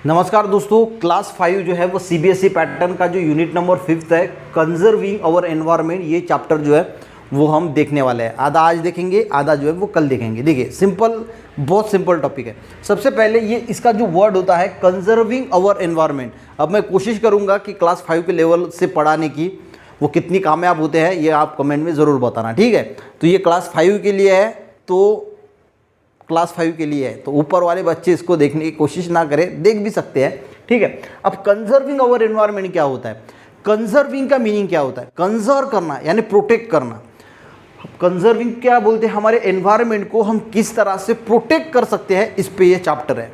नमस्कार दोस्तों, क्लास 5 जो है वो सीबीएसई पैटर्न का जो यूनिट नंबर 5 है, कंजर्विंग अवर एनवायरनमेंट, ये चैप्टर जो है वो हम देखने वाले हैं। आधा आज देखेंगे, आधा जो है वो कल देखेंगे। देखिए सिंपल, बहुत सिंपल टॉपिक है। सबसे पहले ये इसका जो वर्ड होता है कंजर्विंग अवर एनवायरनमेंट। अब मैं कोशिश करूँगा कि क्लास 5 के लेवल से पढ़ाने की वो कितनी कामयाब होते हैं, ये आप कमेंट में ज़रूर बताना, ठीक है। तो ये क्लास 5 के लिए है, तो क्लास 5 के लिए है, तो ऊपर वाले बच्चे इसको देखने की कोशिश ना करें, देख भी सकते हैं, ठीक है। अब कंजर्विंग अवर एनवायरनमेंट क्या होता है, कंजर्विंग का मीनिंग क्या होता है? कंजर्व करना यानी प्रोटेक्ट करना। कंजर्विंग क्या बोलते हैं? हमारे एनवायरनमेंट को हम किस तरह से प्रोटेक्ट कर सकते हैं, इस पे ये चैप्टर है।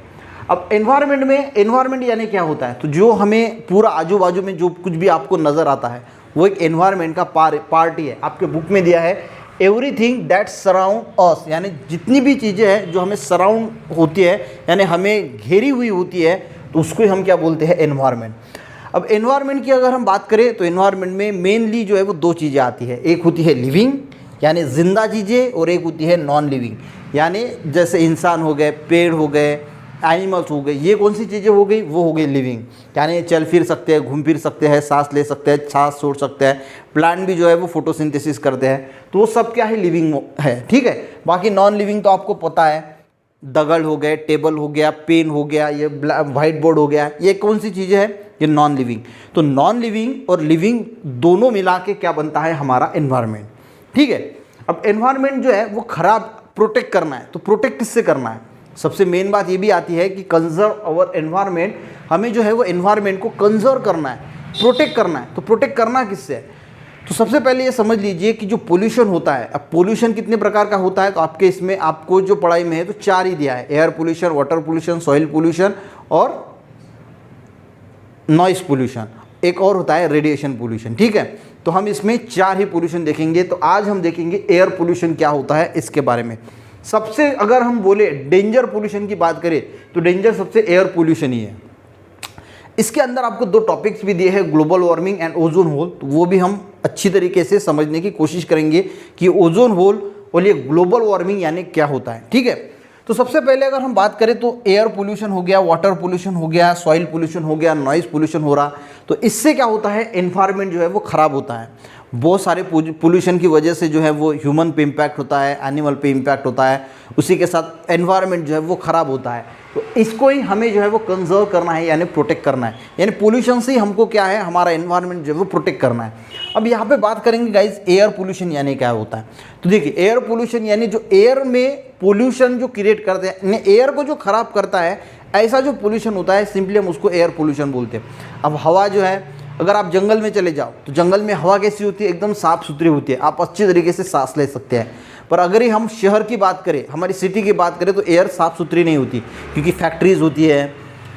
अब एनवायरनमेंट में, एनवायरनमेंट यानी क्या होता है? तो जो हमें पूरा आजू बाजू में जो कुछ भी आपको नज़र आता है वो एक एनवायरनमेंट का पार्ट ही है। आपके बुक में दिया है एवरीथिंग दैट सराउंड अस, यानी जितनी भी चीज़ें हैं जो हमें सराउंड होती है, यानी हमें घेरी हुई होती है, तो उसको हम क्या बोलते हैं? एनवायरनमेंट। अब एनवायरनमेंट की अगर हम बात करें तो एनवायरनमेंट में मेनली जो है वो दो चीज़ें आती है। एक होती है लिविंग यानी जिंदा चीज़ें, और एक होती है नॉन लिविंग यानी जैसे इंसान हो गए, पेड़ हो गए, एनिमल्स हो गए। ये कौन सी चीज़ें हो गई? वो हो गई लिविंग, यानी चल फिर सकते हैं, घूम फिर सकते हैं, सांस ले सकते हैं, सांस छोड़ सकते हैं। प्लांट भी जो है वो फोटोसिंथेसिस करते हैं, तो वो सब क्या है? लिविंग है, ठीक है। बाकी नॉन लिविंग तो आपको पता है, दगड़ हो गए, टेबल हो गया, पेन हो गया, ये वाइट बोर्ड हो गया, ये कौन सी चीज़ें हैं? ये नॉन लिविंग। तो नॉन लिविंग और लिविंग दोनों मिला के क्या बनता है? हमारा एनवायरनमेंट, ठीक है। अब एनवायरनमेंट जो है वो खराब प्रोटेक्ट करना है, तो प्रोटेक्ट किससे करना है? सबसे मेन बात ये भी आती है कि कंजर्व अवर एनवायरनमेंट, हमें जो है वो एनवायरनमेंट को कंजर्व करना है, प्रोटेक्ट करना है। तो प्रोटेक्ट करना किससे है? तो सबसे पहले ये समझ लीजिए कि जो पोल्यूशन होता है, अब पोल्यूशन कितने प्रकार का होता है, तो आपके इसमें आपको जो पढ़ाई में है तो 4 ही दिया है: air pollution, water pollution, soil pollution और नॉइस पोल्यूशन। एक और होता है रेडिएशन पोल्यूशन, ठीक है। तो हम इसमें 4 ही पोल्यूशन देखेंगे। तो आज हम देखेंगे एयर पोल्यूशन क्या होता है, इसके बारे में। सबसे अगर हम बोले डेंजर पोल्यूशन की बात करें तो डेंजर सबसे एयर पोल्यूशन ही है। इसके अंदर आपको 2 टॉपिक्स भी दिए हैं, global warming and ozone hole, तो वो भी हम अच्छी तरीके से समझने की कोशिश करेंगे कि ओजोन होल और ये ग्लोबल वार्मिंग यानी क्या होता है, ठीक है। तो सबसे पहले अगर हम बात करें तो एयर पोल्यूशन हो गया, वाटर पोल्यूशन हो गया, सॉइल पोल्यूशन हो गया, नॉइज पोल्यूशन हो रहा, तो इससे क्या होता है? एनवायरनमेंट जो है वो ख़राब होता है। बहुत सारे पोल्यूशन की वजह से जो है वो ह्यूमन पे इम्पैक्ट होता है, एनिमल पे इम्पैक्ट होता है, उसी के साथ एनवायरनमेंट जो है वो ख़राब होता है। तो इसको ही हमें जो है वो कंजर्व करना है, यानी प्रोटेक्ट करना है। यानी पोल्यूशन से ही हमको क्या है? हमारा एनवायरनमेंट जो है वो प्रोटेक्ट करना है। अब यहाँ पे बात करेंगे गाइज, एयर पोल्यूशन यानी क्या होता है। तो देखिए, एयर पोल्यूशन यानी जो एयर में पोल्यूशन जो क्रिएट करते हैं, एयर को जो ख़राब करता है, ऐसा जो पोल्यूशन होता है, सिंपली हम उसको एयर पोल्यूशन बोलते हैं। अब हवा जो है, अगर आप जंगल में चले जाओ तो जंगल में हवा कैसी होती है? एकदम साफ़ सुथरी होती है, आप अच्छी तरीके से सांस ले सकते हैं। पर अगर ही हम शहर की बात करें, हमारी सिटी की बात करें, तो एयर साफ़ सुथरी नहीं होती, क्योंकि फैक्ट्रीज़ होती है,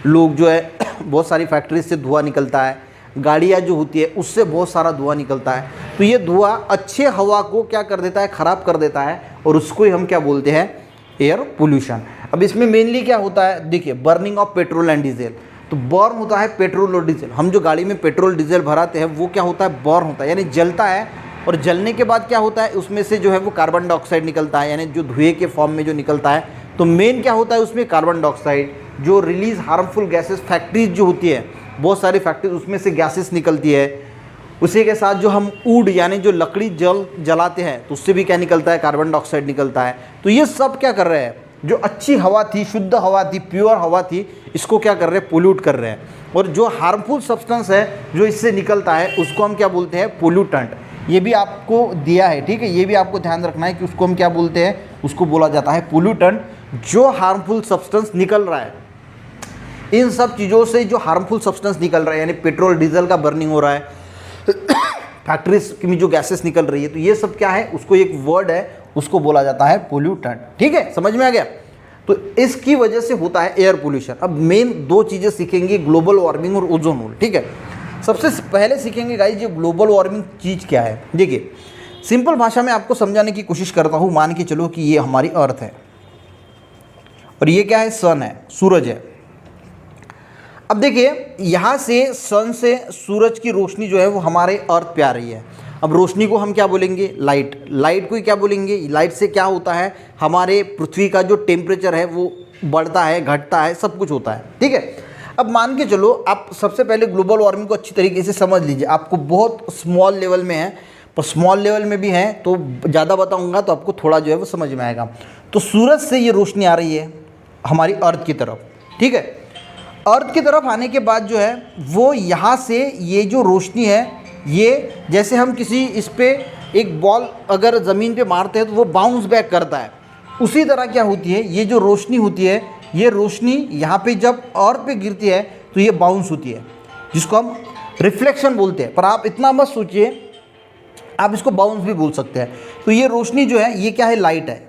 लोग जो है बहुत सारी फैक्ट्रीज से धुआं निकलता है, गाड़ियाँ जो होती है उससे बहुत सारा धुआं निकलता है। तो ये धुआं अच्छे हवा को क्या कर देता है? ख़राब कर देता है, और उसको ही हम क्या बोलते हैं? Air pollution. अब इसमें मेनली क्या होता है? देखिए, burning of petrol and diesel. तो बर्न होता है पेट्रोल और डीजल। हम जो गाड़ी में पेट्रोल डीजल भराते हैं वो क्या होता है? बर्न होता है, यानी जलता है, और जलने के बाद क्या होता है? उसमें से जो है वो कार्बन डाइऑक्साइड निकलता है, यानी जो धुएं के फॉर्म में जो निकलता है। तो मेन क्या होता है उसमें? कार्बन डाइऑक्साइड, जो रिलीज हार्मफुल गैसेस, फैक्ट्रीज जो होती है, बहुत सारी फैक्ट्रीज, उसमें से गैसेस निकलती है। उसी के साथ जो हम वुड यानी जो लकड़ी जलाते हैं, तो उससे भी क्या निकलता है? कार्बन डाइऑक्साइड निकलता है। तो ये सब क्या कर रहे हैं? जो अच्छी हवा थी, शुद्ध हवा थी, प्योर हवा थी, इसको क्या कर रहे हैं? पोल्यूट कर रहे हैं। और जो हार्मफुल सब्सटेंस है जो इससे निकलता है, उसको हम क्या बोलते हैं? पोल्यूटेंट। ये भी आपको दिया है, ठीक है, ये भी आपको ध्यान रखना है कि उसको हम क्या बोलते हैं? उसको बोला जाता है पोल्यूटेंट। जो हार्मफुल सब्सटेंस निकल रहा है, इन सब चीज़ों से जो हार्मफुल सब्सटेंस निकल रहा है, यानी पेट्रोल डीजल का बर्निंग हो रहा है, फैक्ट्रीज में जो गैसेस निकल रही है, तो ये सब क्या है? उसको एक वर्ड है, उसको बोला जाता है पोल्यूटेंट, ठीक है, समझ में आ गया। तो इसकी वजह से होता है एयर पोल्यूशन। अब मेन 2 चीज़ें सीखेंगे, ग्लोबल वार्मिंग और ओजोन होल, ठीक है। सबसे पहले सीखेंगे गाइस, ये ग्लोबल वार्मिंग चीज़ क्या है। देखिए, सिंपल भाषा में आपको समझाने की कोशिश करता हूँ। मान के चलो कि ये हमारी अर्थ है, और ये क्या है? सन है, सूरज है। अब देखिए, यहाँ से सन से सूरज की रोशनी जो है वो हमारे अर्थ पे आ रही है। अब रोशनी को हम क्या बोलेंगे? लाइट। लाइट को क्या बोलेंगे? लाइट से क्या होता है? हमारे पृथ्वी का जो टेम्परेचर है वो बढ़ता है, घटता है, सब कुछ होता है, ठीक है। अब मान के चलो, आप सबसे पहले ग्लोबल वार्मिंग को अच्छी तरीके से समझ लीजिए। आपको बहुत स्मॉल लेवल में है, पर स्मॉल लेवल में भी है तो ज़्यादा बताऊंगा तो आपको थोड़ा जो है वो समझ में आएगा। तो सूरज से ये रोशनी आ रही है हमारी अर्थ की तरफ, ठीक है। अर्थ की तरफ आने के बाद जो है वो यहाँ से ये जो रोशनी है, ये जैसे हम किसी इस पर एक बॉल अगर ज़मीन पे मारते हैं तो वो बाउंस बैक करता है, उसी तरह क्या होती है, ये जो रोशनी होती है, ये रोशनी यहाँ पे जब अर्थ पे गिरती है तो ये बाउंस होती है, जिसको हम रिफ्लेक्शन बोलते हैं। पर आप इतना मत सोचिए, आप इसको बाउंस भी बोल सकते हैं। तो ये रोशनी जो है ये क्या है, लाइट है।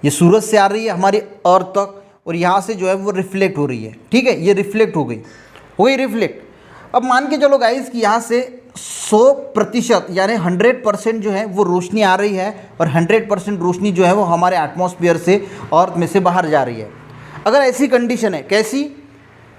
ये सूरज से आ रही है हमारी अर्थ तक और यहाँ से जो है वो रिफ्लेक्ट हो रही है, ठीक है। ये रिफ्लेक्ट हो गई रिफ्लेक्ट। अब मान के चलो गाइस कि यहाँ से 100% यानी 100% जो है वो रोशनी आ रही है और 100% रोशनी जो है वो हमारे एटमॉस्फेयर से, अर्थ में से बाहर जा रही है। अगर ऐसी कंडीशन है, कैसी,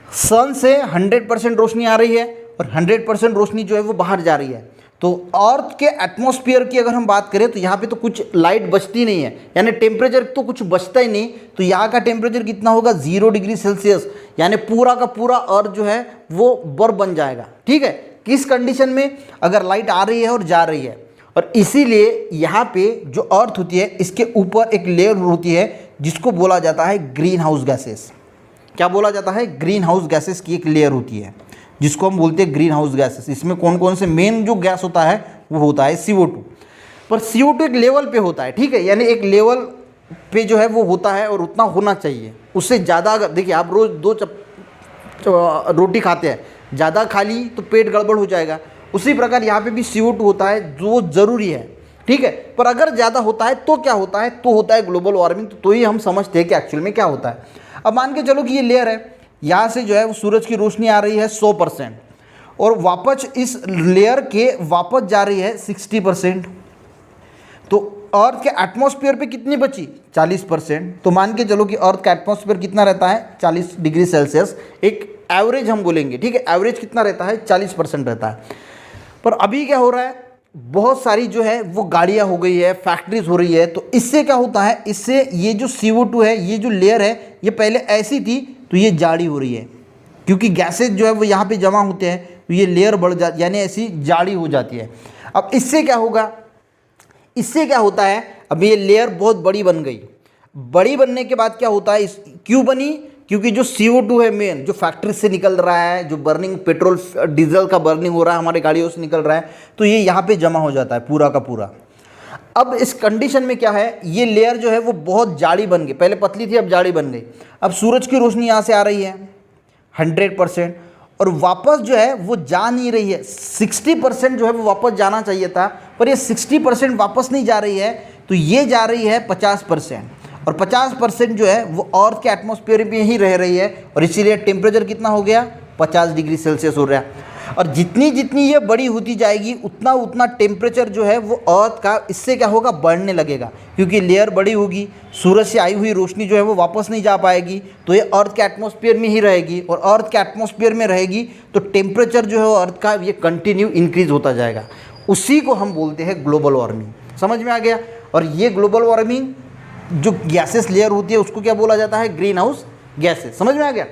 सन से 100% रोशनी आ रही है और 100% रोशनी जो है वो बाहर जा रही है, तो अर्थ के एटमॉस्फेयर की अगर हम बात करें तो यहाँ पे तो कुछ लाइट बचती नहीं है, यानी टेम्परेचर तो कुछ बचता ही नहीं। तो यहाँ का टेम्परेचर कितना होगा, 0 डिग्री सेल्सियस, यानी पूरा का पूरा अर्थ जो है वो बर्फ बन जाएगा, ठीक है। किस कंडीशन में, अगर लाइट आ रही है और जा रही है। और इसीलिए यहाँ पे जो अर्थ होती है इसके ऊपर एक लेयर होती है जिसको बोला जाता है ग्रीन हाउस गैसेस। क्या बोला जाता है, ग्रीन हाउस गैसेस की एक लेयर होती है जिसको हम बोलते हैं ग्रीन हाउस गैसेस। इसमें कौन कौन से मेन जो गैस होता है वो होता है CO2। पर CO2 एक लेवल पे होता है, ठीक है, यानी एक लेवल पे जो है वो होता है और उतना होना चाहिए। उससे ज़्यादा अगर देखिए, आप रोज़ 2 रोटी खाते हैं, ज़्यादा खा ली तो पेट गड़बड़ हो जाएगा। उसी प्रकार यहाँ पे भी CO2 होता है जो ज़रूरी है, ठीक है। पर अगर ज़्यादा होता है तो क्या होता है, तो होता है ग्लोबल वार्मिंग। तो ही हम समझते हैं कि एक्चुअल में क्या होता है। अब मान के चलो कि ये लेयर है, यहाँ से जो है वो सूरज की रोशनी आ रही है 100% और वापस इस लेयर के वापस जा रही है 60%। तो अर्थ के एटमॉस्फेयर पे कितनी बची, 40%। तो मान के चलो कि अर्थ का एटमॉस्फेयर कितना रहता है, 40 डिग्री सेल्सियस, एक एवरेज हम बोलेंगे, ठीक है। एवरेज कितना रहता है, 40% रहता है। पर अभी क्या हो रहा है, बहुत सारी जो है वो गाड़ियाँ हो गई है, फैक्ट्रीज हो रही है। तो इससे क्या होता है, इससे ये जो CO2 है, ये जो लेयर है, ये पहले ऐसी थी तो ये जाड़ी हो रही है, क्योंकि गैसेज जो है वो यहाँ पे जमा होते हैं तो ये लेयर बढ़ जाती, यानी ऐसी जाड़ी हो जाती है। अब इससे क्या होगा, इससे क्या होता है, अब ये लेयर बहुत बड़ी बन गई। बड़ी बनने के बाद क्या होता है, क्यों बनी, क्योंकि जो CO2 है मेन, जो फैक्ट्री से निकल रहा है, जो बर्निंग पेट्रोल डीजल का बर्निंग हो रहा है, हमारे गाड़ियों से निकल रहा है, तो ये यहाँ पे जमा हो जाता है पूरा का पूरा। अब इस कंडीशन में क्या है, ये लेयर जो है वो बहुत जाड़ी बन गई, पहले पतली थी अब जाड़ी बन गई। अब सूरज की रोशनी यहाँ से आ रही है 100% और वापस जो है वो जा नहीं रही है। 60% जो है वो वापस जाना चाहिए था, पर ये 60% वापस नहीं जा रही है, तो ये जा रही है 50%। और 50% जो है वो अर्थ के एटमॉस्फेयर में ही रह रही है और इसीलिए टेम्परेचर कितना हो गया, 50 डिग्री सेल्सियस हो रहा है। और जितनी जितनी ये बड़ी होती जाएगी उतना उतना टेम्परेचर जो है वो अर्थ का, इससे क्या होगा, बढ़ने लगेगा, क्योंकि लेयर बड़ी होगी, सूरज से आई हुई रोशनी जो है वो वापस नहीं जा पाएगी, तो ये अर्थ के एटमॉस्फेयर में ही रहेगी। और अर्थ के एटमॉस्फेयर में रहेगी तो टेम्परेचर जो है वो अर्थ का ये कंटिन्यू इंक्रीज होता जाएगा। उसी को हम बोलते हैं ग्लोबल वार्मिंग। समझ में आ गया। और ये ग्लोबल वार्मिंग जो गैसेस लेयर होती है उसको क्या बोला जाता है, ग्रीन हाउस गैसेस। समझ में आ गया।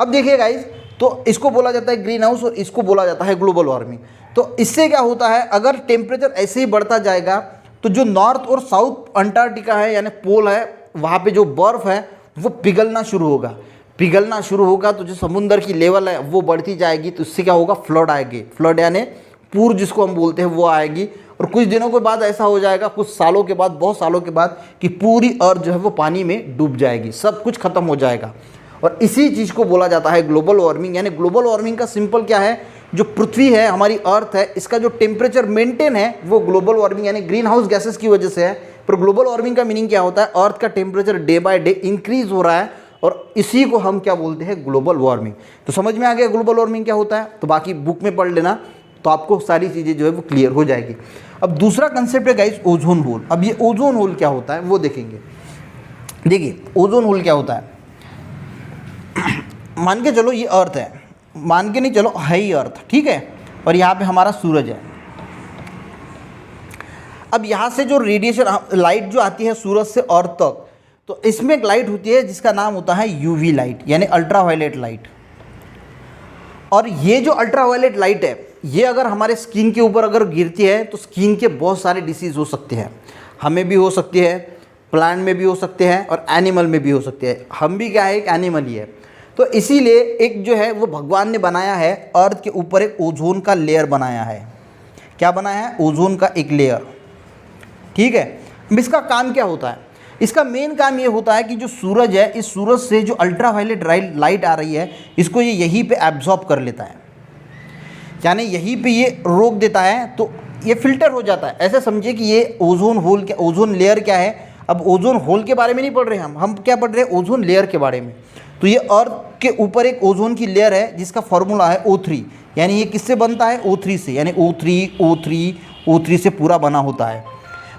अब देखिए गाइस, तो इसको बोला जाता है ग्रीन हाउस और इसको बोला जाता है ग्लोबल वार्मिंग। तो इससे क्या होता है, अगर टेम्परेचर ऐसे ही बढ़ता जाएगा तो जो नॉर्थ और साउथ अंटार्कटिका है यानी पोल है, वहाँ पे जो बर्फ़ है वो पिघलना शुरू होगा। पिघलना शुरू होगा तो जो समुद्र की लेवल है वो बढ़ती जाएगी, तो इससे क्या होगा, फ्लड आएगी। फ्लड यानी पूर जिसको हम बोलते हैं वो आएगी। और कुछ दिनों के बाद ऐसा हो जाएगा, कुछ सालों के बाद, बहुत सालों के बाद, कि पूरी अर्थ जो है वो पानी में डूब जाएगी, सब कुछ खत्म हो जाएगा। और इसी चीज़ को बोला जाता है ग्लोबल वार्मिंग। यानी ग्लोबल वार्मिंग का सिंपल क्या है, जो पृथ्वी है, हमारी अर्थ है, इसका जो टेम्परेचर मेंटेन है वो ग्लोबल वार्मिंग यानी ग्रीन हाउस गैसेस की वजह से है। पर ग्लोबल वार्मिंग का मीनिंग क्या होता है, अर्थ का temperature day by day increase हो रहा है और इसी को हम क्या बोलते हैं, ग्लोबल वार्मिंग। तो समझ में आ गया ग्लोबल वार्मिंग क्या होता है। तो बाकी बुक में पढ़ लेना तो आपको सारी चीज़ें जो है वो क्लियर हो जाएगी। अब दूसरा कंसेप्ट है गाइस ओजोन होल। अब ये ओजोन होल क्या होता है वो देखेंगे। देखिए ओजोन होल क्या होता है, मान के चलो ये अर्थ है, मान के नहीं चलो है ही अर्थ, ठीक है, और यहाँ पे हमारा सूरज है। अब यहाँ से जो रेडिएशन लाइट जो आती है सूरज से अर्थ तक, तो इसमें एक लाइट होती है जिसका नाम होता है यूवी लाइट यानी अल्ट्रावायलेट लाइट। और ये जो अल्ट्रावायलेट लाइट है, ये अगर हमारे स्किन के ऊपर अगर गिरती है तो स्किन के बहुत सारे डिसीज़ हो सकते हैं। हमें भी हो सकती है, प्लांट में भी हो सकते हैं और एनिमल में भी हो सकते हैं। हम भी क्या है, एक एनिमल ही है। तो इसीलिए एक जो है वो भगवान ने बनाया है, अर्थ के ऊपर एक ओजोन का लेयर बनाया है। क्या बनाया है? ओजोन का एक लेयर। ठीक है, अब इसका काम क्या होता है? इसका मेन काम ये होता है कि जो सूरज है, इस सूरज से जो अल्ट्रावायलेट लाइट आ रही है, इसको ये यहीं पे एब्जॉर्ब कर लेता है, यानी यहीं पे ये रोक देता है, तो ये फिल्टर हो जाता है। ऐसे समझिए कि ये ओजोन होल, क्या ओजोन लेयर क्या है? अब ओजोन होल के बारे में नहीं पढ़ रहे हम क्या पढ़ रहे हैं? ओजोन लेयर के बारे में। तो ये अर्थ के ऊपर एक ओजोन की लेयर है जिसका फॉर्मूला है O3, यानी ये किससे बनता है? O3 से, यानी O3 से पूरा बना होता है,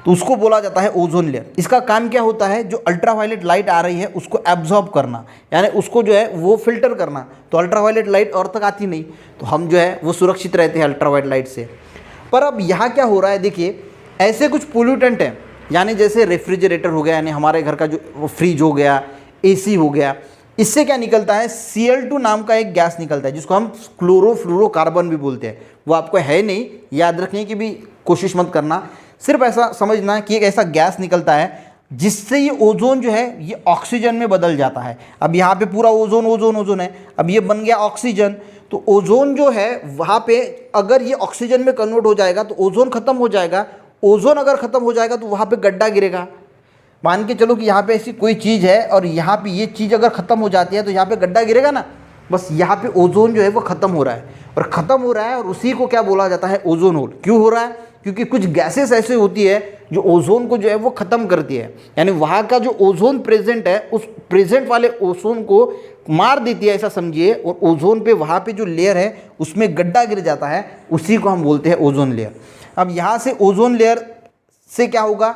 तो उसको बोला जाता है ओजोन लेयर। इसका काम क्या होता है? जो अल्ट्रावायलेट लाइट आ रही है उसको एब्जॉर्ब करना, यानी उसको जो है वो फिल्टर करना। तो अल्ट्रावायलेट लाइट अर्थ तक आती नहीं, तो हम जो है वो सुरक्षित रहते हैं अल्ट्रावायलेट लाइट से। पर अब यहाँ क्या हो रहा है, देखिए, ऐसे कुछ पोल्यूटेंट हैं, यानी जैसे रेफ्रिजरेटर हो गया, यानी हमारे घर का जो फ्रिज हो गया, AC हो गया, इससे क्या निकलता है? Cl2 नाम का एक गैस निकलता है जिसको हम क्लोरोफ्लोरोकार्बन भी बोलते हैं। वो आपको है नहीं, याद रखने की भी कोशिश मत करना, सिर्फ ऐसा समझना कि एक ऐसा गैस निकलता है जिससे ये ओजोन जो है ये ऑक्सीजन में बदल जाता है। अब यहाँ पे पूरा ओजोन ओजोन ओजोन है, अब ये बन गया ऑक्सीजन। तो ओजोन जो है वहाँ पे अगर ये ऑक्सीजन में कन्वर्ट हो जाएगा तो ओजोन खत्म हो जाएगा। ओजोन अगर ख़त्म हो जाएगा तो वहाँ पे गड्ढा गिरेगा। मान के चलो कि यहाँ पे ऐसी कोई चीज़ है और यहाँ पे ये चीज़ अगर ख़त्म हो जाती है तो यहाँ पे गड्ढा गिरेगा ना। बस यहाँ पे ओजोन जो है वो ख़त्म हो रहा है, और ख़त्म हो रहा है, और उसी को क्या बोला जाता है? Ozone hole. क्यों हो रहा है? क्योंकि कुछ गैसेस ऐसे होती है जो ओजोन को जो है वो ख़त्म करती है, यानी वहाँ का जो ओजोन प्रेजेंट है उस प्रेजेंट वाले ओजोन को मार देती है, ऐसा समझिए। और ओजोन पे वहाँ पे जो लेयर है उसमें गड्ढा गिर जाता है, उसी को हम बोलते हैं ओजोन लेयर। अब यहाँ से ओजोन लेयर से क्या होगा?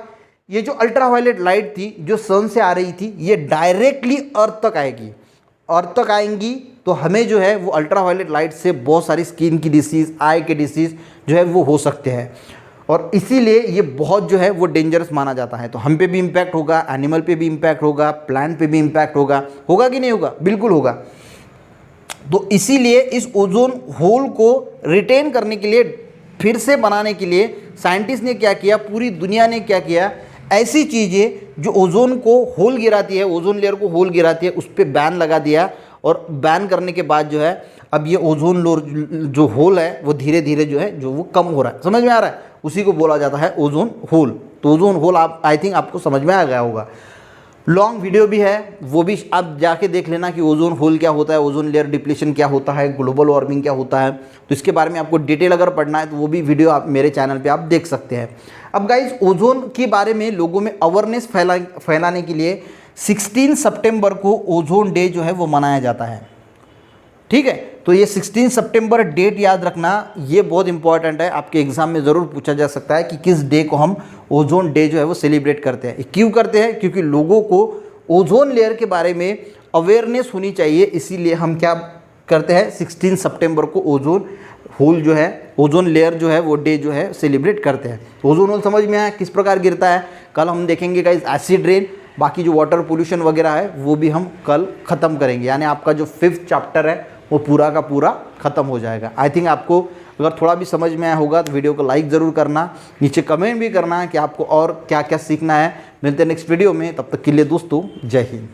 ये जो अल्ट्रावायलेट लाइट थी जो सन से आ रही थी, ये डायरेक्टली अर्थ तक आएगी। अर्थ तक आएंगी तो हमें जो है वो अल्ट्रावायलेट लाइट से बहुत सारी स्किन की डिसीज़, आई के डिसीज़ जो है वो हो सकते हैं, और इसीलिए ये बहुत जो है वो डेंजरस माना जाता है। तो हम पे भी इम्पैक्ट होगा, एनिमल पे भी इम्पैक्ट होगा, प्लांट पे भी इम्पैक्ट होगा। होगा कि नहीं होगा? बिल्कुल होगा। तो इसीलिए इस ओजोन होल को रिटेन करने के लिए, फिर से बनाने के लिए साइंटिस्ट ने क्या किया, पूरी दुनिया ने क्या किया, ऐसी चीज़ें जो ओजोन को होल गिराती है, ओजोन लेयर को होल गिराती है, उस पर बैन लगा दिया। और बैन करने के बाद जो है अब ये ओजोन लेयर जो होल है वो धीरे धीरे जो है जो वो कम हो रहा है। समझ में आ रहा है? उसी को बोला जाता है ओजोन होल। तो ओजोन होल आप आई थिंक आपको समझ में आ गया होगा। लॉन्ग वीडियो भी है, वो भी आप जाके देख लेना कि ओजोन होल क्या होता है, ओजोन लेयर डिप्लीशन क्या होता है, ग्लोबल वार्मिंग क्या होता है। तो इसके बारे में आपको डिटेल अगर पढ़ना है तो वो भी वीडियो आप मेरे चैनल पे आप देख सकते हैं। अब गाइज, ओजोन के बारे में लोगों में अवेयरनेस फैलाने के लिए 16 सितंबर को ओजोन डे जो है वो मनाया जाता है। ठीक है, तो ये 16 सितंबर डेट याद रखना, ये बहुत इंपॉर्टेंट है। आपके एग्जाम में ज़रूर पूछा जा सकता है कि किस डे को हम ओजोन डे जो है वो सेलिब्रेट करते हैं। क्यों करते हैं? क्योंकि लोगों को ओजोन लेयर के बारे में अवेयरनेस होनी चाहिए, इसीलिए हम क्या करते हैं, 16 सितंबर को ओजोन होल जो है, ओजोन लेयर जो है वो डे जो है सेलिब्रेट करते हैं। ओजोन होल समझ में आया किस प्रकार गिरता है? कल हम देखेंगे गाइस एसिड रेन, बाकी जो वाटर पोल्यूशन वगैरह है वो भी हम कल ख़त्म करेंगे, यानी आपका जो 5th चैप्टर है वो पूरा का पूरा ख़त्म हो जाएगा। आई थिंक आपको अगर थोड़ा भी समझ में आया होगा तो वीडियो को लाइक ज़रूर करना, नीचे कमेंट भी करना कि आपको और क्या क्या सीखना है। मिलते हैं नेक्स्ट वीडियो में, तब तक के लिए दोस्तों जय हिंद।